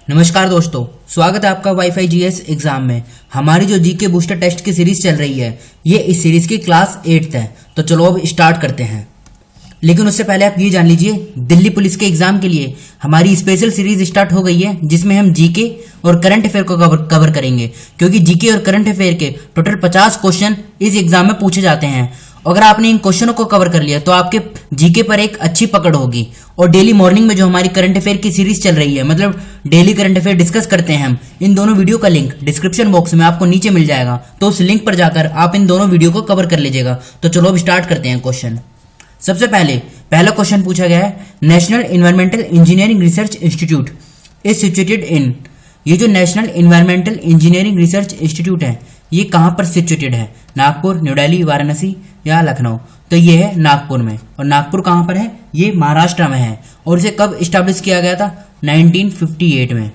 नमस्कार दोस्तों, स्वागत है आपका वाईफाई जीएस एग्जाम में। हमारी जो जीके बूस्टर टेस्ट की सीरीज चल रही है, ये इस सीरीज की क्लास 8th है। तो चलो अब स्टार्ट करते हैं। लेकिन उससे पहले आप ये जान लीजिए, दिल्ली पुलिस के एग्जाम के लिए हमारी स्पेशल सीरीज स्टार्ट हो गई है, जिसमें हम जीके और करंट अफेयर को कवर करेंगे। क्योंकि जीके और करंट अफेयर के टोटल 50 क्वेश्चन इस एग्जाम में पूछे जाते हैं। अगर आपने इन क्वेश्चनों को कवर कर लिया तो आपके जीके पर एक अच्छी पकड़ होगी। और डेली मॉर्निंग में जो हमारी करंट अफेयर की सीरीज चल रही है, मतलब डेली करंट अफेयर डिस्कस करते हैं हम, इन दोनों वीडियो का लिंक डिस्क्रिप्शन बॉक्स में आपको नीचे मिल जाएगा। तो उस लिंक पर जाकर आप इन दोनों वीडियो को कवर कर लीजिएगा। तो चलो अब स्टार्ट करते हैं क्वेश्चन। सबसे पहला क्वेश्चन पूछा गया है, national environmental engineering research institute is situated in. ये जो national environmental engineering research institute है, ये कहाँ पर सिचुएटेड है? नागपुर, न्यू दिल्ली, वाराणसी या लखनऊ? तो ये है नागपुर में। और नागपुर कहाँ पर है? ये महाराष्ट्र में है। और इसे कब इस्टेब्लिश किया गया था? 1958 में।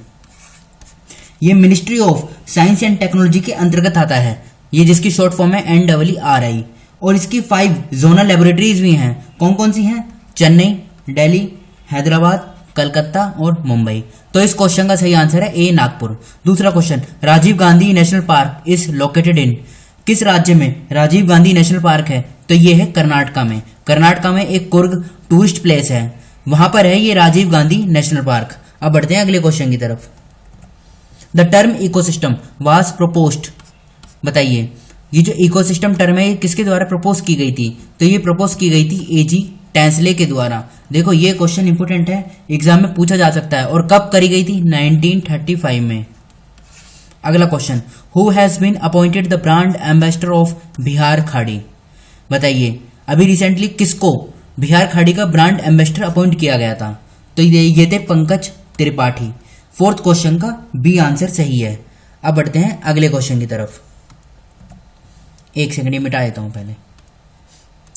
ये ministry of science and technology के अंतर्गत आता है, ये जिसकी शॉर्ट फॉर्म है NRI। और इसकी 5 जोनल लेबोरेटरीज भी हैं। कौन कौन सी हैं? चेन्नई, दिल्ली, हैदराबाद, कलकत्ता और मुंबई। तो इस क्वेश्चन का सही आंसर है ए, नागपुर। दूसरा question, Rajiv Gandhi national park is located in. किस राज्य में राजीव गांधी नेशनल पार्क है? तो ये है कर्नाटका में। कर्नाटका में एक कुर्ग टूरिस्ट प्लेस है, वहां पर है ये राजीव गांधी नेशनल पार्क। अब बढ़ते हैं अगले क्वेश्चन की तरफ। The term ecosystem was proposed. बताइए, ये जो इकोसिस्टम टर्म है, ये किसके द्वारा प्रपोज की गई थी? तो ये प्रपोज की गई थी AG टेंसले के द्वारा। देखो, ये क्वेश्चन इंपोर्टेंट है, एग्जाम में पूछा जा सकता है। और कब करी गई थी? 1935 में। अगला question, who has been appointed the brand ambassador of Bihar Khadi. बताइए, अभी रिसेंटली किसको बिहार खाड़ी का ब्रांड एम्बेसडर अपॉइंट किया गया था? तो ये थे पंकज त्रिपाठी। फोर्थ क्वेश्चन का बी आंसर सही है। अब बढ़ते हैं अगले क्वेश्चन की तरफ। एक सेकंड ये मिटा देता हूं पहले।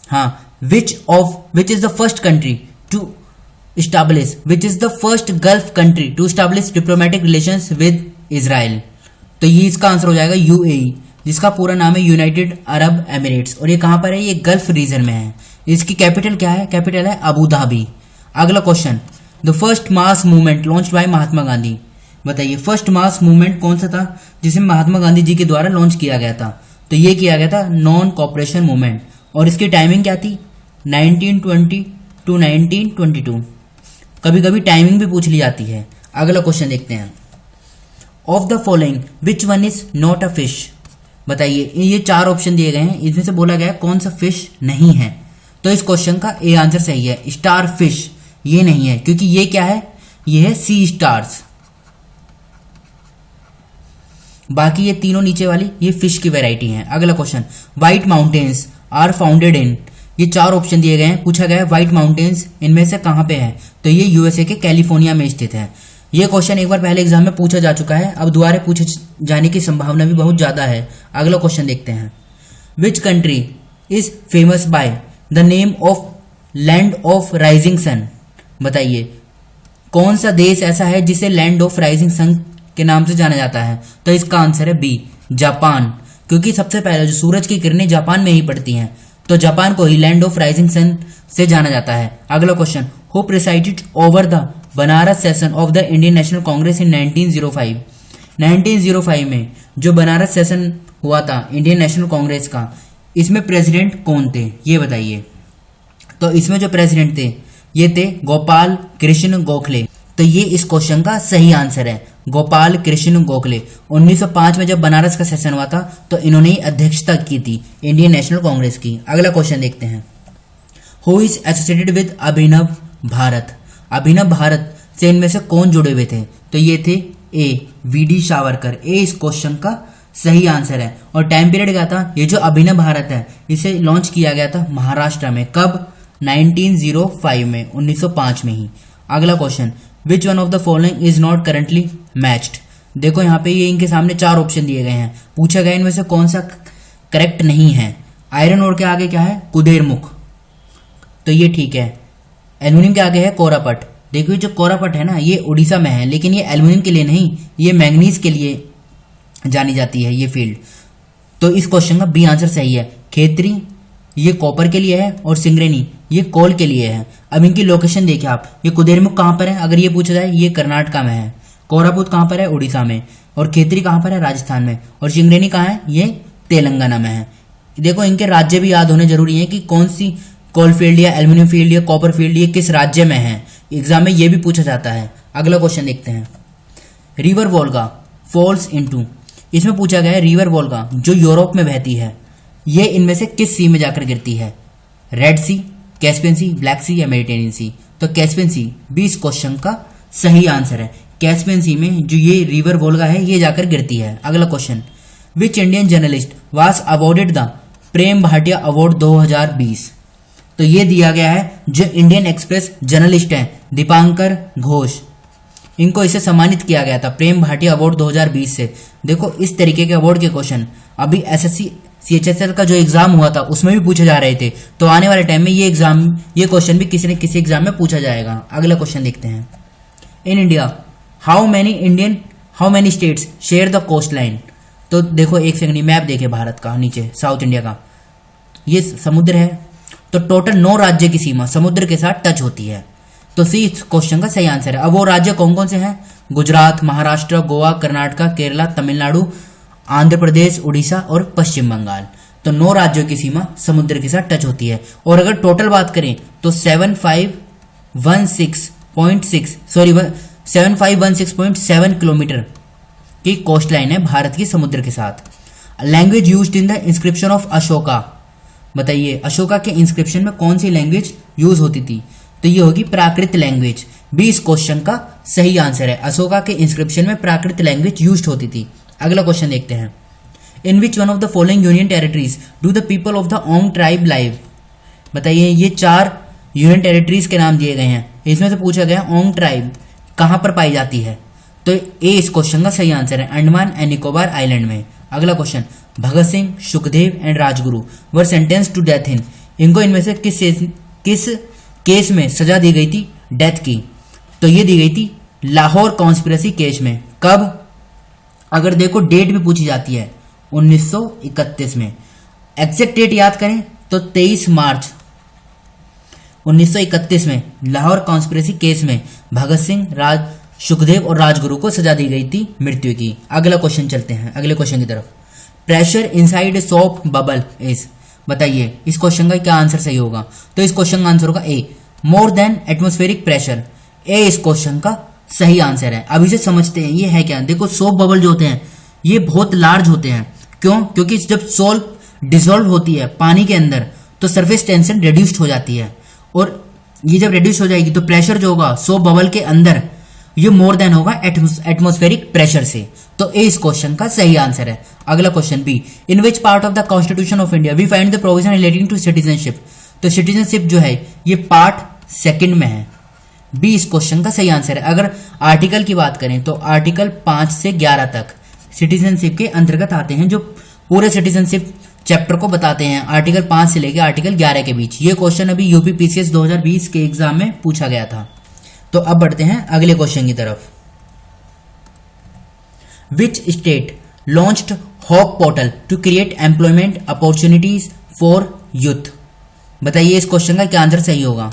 हाँ, which is the first country to establish, which is the first Gulf country to establish diplomatic relations with Israel? तो ये इसका आंसर हो जाएगा UAE, जिसका पूरा नाम है यूनाइटेड अरब एमिरेट्स। और ये कहां पर है? ये गल्फ रीजन में है। इसकी कैपिटल क्या है? कैपिटल है अबू धाबी। अगला question, the first mass movement launch by Mahatma Gandhi. बताइए, फर्स्ट मास मूवमेंट कौन सा था जिसे महात्मा गांधी जी के द्वारा लॉन्च किया गया था? तो ये किया गया था नॉन कॉपरेशन मूवमेंट। और इसकी टाइमिंग क्या थी? 1920 टू 1922। कभी कभी टाइमिंग भी पूछ ली जाती है। अगला क्वेश्चन देखते हैं। Of the following which one is not a fish. बताइए, ये 4 ऑप्शन दिए गए हैं, इसमें से बोला गया कौन सा फिश नहीं है? तो इस क्वेश्चन का ए आंसर सही है, स्टार फिश। ये नहीं है, क्योंकि ये क्या है? ये है सी स्टार्स। बाकी ये तीनों नीचे वाली ये फिश की वैरायटी है। अगला question, white mountains are founded in. ये 4 ऑप्शन दिए गए हैं, पूछा गया है व्हाइट माउंटेन्स इनमें से कहां पे है? तो ये USA के कैलिफोर्निया में स्थित है। ये क्वेश्चन एक बार पहले एग्जाम में पूछा जा चुका है, अब दोबारा पूछे जाने की संभावना भी बहुत ज्यादा है। अगला क्वेश्चन देखते हैं। Which country is famous by the name of land of rising sun. बताइए, कौन सा देश ऐसा है जिसे लैंड ऑफ राइजिंग सन के नाम से जाना जाता है? तो इसका आंसर है बी, जापान। क्योंकि सबसे पहले जो सूरज की किरणें जापान में ही पड़ती हैं, तो जापान को ही लैंड ऑफ राइजिंग सन से जाना जाता है। अगला question, who presided over the Banaras session of the Indian National Congress in 1905। 1905 में जो बनारस सेशन हुआ था इंडियन नेशनल कांग्रेस का, इसमें प्रेसिडेंट कौन थे? ये बताइए। तो इसमें जो प्रेसिडेंट थे, ये थे गोपाल कृष्ण गोखले। तो ये इस क्वेश्चन का सही आंसर है, गोपाल कृष्ण गोखले। 1905 में जब बनारस का सेशन हुआ था, तो इन्होंने ही अध्यक्षता की थी इंडियन नेशनल कांग्रेस की। अगला क्वेश्चन देखते हैं। हु इज एसोसिएटेड विद अभिनव भारत। अभिनव भारत से इनमें से कौन जुड़े हुए थे? तो ये थे ए, VD सावरकर। ए इस क्वेश्चन का सही आंसर है। और टाइम पीरियड क्या था? ये जो अभिनव भारत है, इसे लॉन्च किया गया था महाराष्ट्र में। कब? 1905 में, 1905 में ही। अगला question, which one of the following is not currently matched. देखो, यहाँ पे ये इनके सामने 4 ऑप्शन दिए गए हैं, पूछा गया इनमें से कौन सा करेक्ट नहीं है। आयरन ओर के आगे क्या है? कुदेरमुख, तो ये ठीक है। एल्यूमिनियम के आगे है कोरापट। देखिए, जो कोरापट है ना, ये उड़ीसा में है, लेकिन ये एल्यूमिनियम के लिए नहीं, ये मैंगनीज के लिए जानी जाती है ये फील्ड। तो इस क्वेश्चन का बी आंसर सही है। खेतरी ये कॉपर के लिए है और सिंगरेनी ये कोल के लिए है। अब इनकी लोकेशन देखिए आप, ये कुदेरमुख कहाँ पर है? अगर ये पूछा जाए, ये कर्नाटका में है। कोरापुट कहाँ पर है? उड़ीसा में। और खेतरी कहाँ पर है? राजस्थान में। और चिंगरेनी कहाँ है? ये तेलंगाना में है। देखो इनके राज्य भी याद होने जरूरी है कि कौन सी कोल फील्ड या एल्यूमिनियम फील्ड या कॉपर फील्ड ये किस राज्य में है। एग्जाम में ये भी पूछा जाता है। अगला क्वेश्चन देखते हैं। रिवर वोल्गा फॉल्स इनटू, इसमें पूछा गया है रिवर वोल्गा जो यूरोप में बहती है ये इनमें से किस सी में जाकर गिरती है? रेड सी, कैस्पियन सी, ब्लैक सी या मेडिटेरियन सी? तो कैस्पियन सी भी इस क्वेश्चन का सही आंसर है। कैस्पियन सी में जो ये रिवर वोल्गा है ये जाकर गिरती है। अगला question, which Indian journalist was awarded the Prem Bhatia award 2020? तो ये दिया गया है जो इंडियन एक्सप्रेस जर्नलिस्ट हैं दीपांकर घोष, इनको इसे सम्मानित किया गया था प्रेम भाटिया अवार्ड 2020 से। देखो इस तरीके के अवार्ड के क्वेश्चन अभी एसएससी सीएचएसएल का जो एग्जाम हुआ था उसमें भी पूछे जा रहे थे, तो आने वाले टाइम में ये क्वेश्चन भी किसी न किसी एग्जाम में पूछा जाएगा। अगला क्वेश्चन देखते हैं। In India how many states share the coast line? तो देखो एक सेकंड मैप देखे भारत का, नीचे साउथ इंडिया का ये समुद्र है, तो टोटल 9 राज्य की सीमा समुद्र के साथ टच होती है। तो सी इस क्वेश्चन का सही आंसर है। अब वो राज्य कौन कौन से हैं? गुजरात, महाराष्ट्र, गोवा, कर्नाटक, केरला, तमिलनाडु, आंध्र प्रदेश, उड़ीसा और पश्चिम बंगाल। तो 9 राज्यों की सीमा समुद्र के साथ टच होती है। और अगर टोटल बात करें तो 7516.7 किलोमीटर की कोस्ट लाइन है भारत की समुद्र के साथ। Language used in the inscription of Ashoka, बताइए अशोका के इंस्क्रिप्शन में कौन सी लैंग्वेज यूज होती थी? तो ये होगी प्राकृत लैंग्वेज। भी इस क्वेश्चन का सही आंसर है। अशोका के इंस्क्रिप्शन में प्राकृत लैंग्वेज यूज होती थी। अगला क्वेश्चन देखते हैं। In which one of the following union territories do the people of the Onge tribe live? बताइए ये 4 यूनियन टेरिटरीज के नाम दिए गए हैं, इसमें से पूछा गया ओंग ट्राइब कहां पर पाई जाती है? तो ए इस क्वेश्चन का सही आंसर है, अंडमान एंड निकोबार आइलैंड में। अगला question, Bhagat Singh, Sukhdev and Rajguru were sentence to death in, इनको इनमें से किस केस में सजा दी गई थी डेथ की? तो ये दी गई थी लाहौर कॉन्स्पिरेसी केस में। कब? अगर देखो डेट भी पूछी जाती है 1931 में। एग्जैक्ट डेट याद करें तो 23 मार्च 1931 में लाहौर कॉन्स्पिरेसी केस में भगत सिंह, सुखदेव और राजगुरु को सजा दी गई थी मृत्यु की। अगला क्वेश्चन चलते हैं अगले क्वेश्चन की तरफ। Pressure inside soap bubble is, बताइए इस क्वेश्चन का क्या आंसर सही होगा? तो इस क्वेश्चन का आंसर होगा ए, मोर देन एटमॉस्फेरिक प्रेशर। ए इस क्वेश्चन का सही आंसर है। अब इसे समझते हैं ये है क्या। देखो सोप बबल जो होते हैं ये बहुत लार्ज होते हैं। क्यों? क्योंकि जब सोप डिसॉल्व होती है पानी के अंदर तो सरफेस टेंशन रिड्यूस्ड हो जाती है, और ये जब रिड्यूस हो जाएगी तो प्रेशर जो होगा सोप बबल के अंदर ये मोर देन होगा एटमॉस्फेरिक प्रेशर से। तो ए इस क्वेश्चन का सही आंसर है। अगला question B, in which part of the constitution of India we find the provision relating to citizenship? तो सिटीजनशिप जो है ये पार्ट 2 में है। बी इस क्वेश्चन का सही आंसर है। अगर आर्टिकल की बात करें तो आर्टिकल 5 से 11 तक सिटीजनशिप के अंतर्गत आते हैं, जो पूरे सिटीजनशिप चैप्टर को बताते हैं आर्टिकल 5 से लेकर आर्टिकल 11 के बीच। ये क्वेश्चन अभी यूपी पीसीएस 2020 के एग्जाम में पूछा गया था। तो अब बढ़ते हैं अगले क्वेश्चन की तरफ। Which state launched hop portal to create employment opportunities for youth? बताइए इस क्वेश्चन का क्या आंसर सही होगा?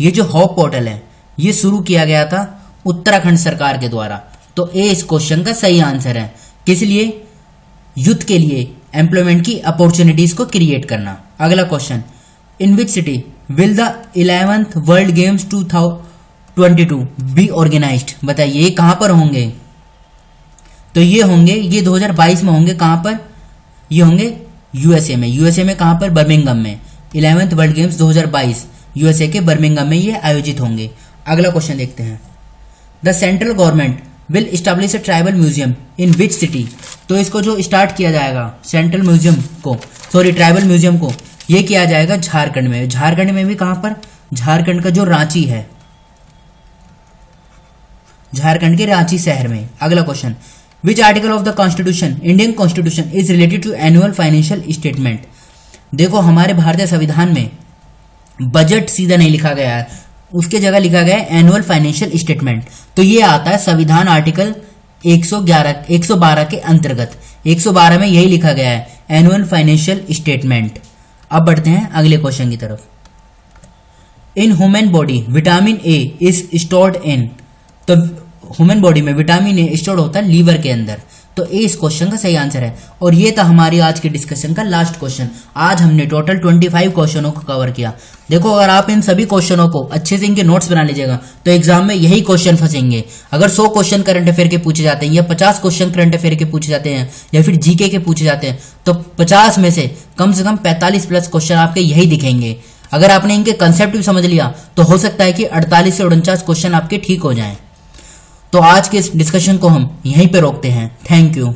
ये जो हॉप पोर्टल है ये शुरू किया गया था उत्तराखंड सरकार के द्वारा। तो ए इस क्वेश्चन का सही आंसर है। किस लिए? यूथ के लिए एम्प्लॉयमेंट की अपॉर्चुनिटीज को क्रिएट करना। अगला question, in which city will the 11th world games 2022 be organised? बताइए ये कहां पर होंगे? तो ये 2022 में होंगे। कहां पर? ये होंगे यूएसए में। यूएसए में कहां पर? बर्मिंघम में। 11th वर्ल्ड गेम्स 2022 यूएसए के बर्मिंघम में ये आयोजित होंगे। अगला क्वेश्चन देखते हैं। The central government will establish a tribal museum in which city? तो इसको जो स्टार्ट किया जाएगा ट्राइबल म्यूजियम को ये किया जाएगा झारखंड में। झारखंड में भी कहां पर? झारखंड का जो रांची है, झारखंड के रांची शहर में। अगला question, which article of the constitution Indian constitution is related to annual financial statement? देखो हमारे भारतीय संविधान में बजट सीधा नहीं लिखा गया है, उसके जगह लिखा गया है एनुअल फाइनेंशियल स्टेटमेंट। तो ये आता है संविधान आर्टिकल 112 के अंतर्गत। 112 में यही लिखा गया है एनुअल फाइनेंशियल स्टेटमेंट। अब बढ़ते हैं अगले क्वेश्चन की तरफ। In human body vitamin A is stored in? तो ह्यूमन बॉडी में विटामिन ए स्टोर होता है लीवर के अंदर। तो ए इस क्वेश्चन का सही आंसर है। और ये था हमारी आज के डिस्कशन का लास्ट क्वेश्चन। आज हमने टोटल 25 क्वेश्चनों को कवर किया। देखो अगर आप इन सभी क्वेश्चनों को अच्छे से इनके नोट्स बना लीजिएगा तो एग्जाम में यही क्वेश्चन फंसेंगे। अगर 100 क्वेश्चन करंट अफेयर के पूछे जाते हैं या 50 क्वेश्चन करंट अफेयर के पूछे जाते हैं या फिर जीके के पूछे जाते हैं तो 50 में से कम 45 प्लस क्वेश्चन आपके यही दिखेंगे। अगर आपने इनके कंसेप्ट भी समझ लिया तो हो सकता है कि 48 से 49 क्वेश्चन आपके ठीक हो जाएं। तो आज के इस डिस्कशन को हम यहीं पे रोकते हैं। Thank you.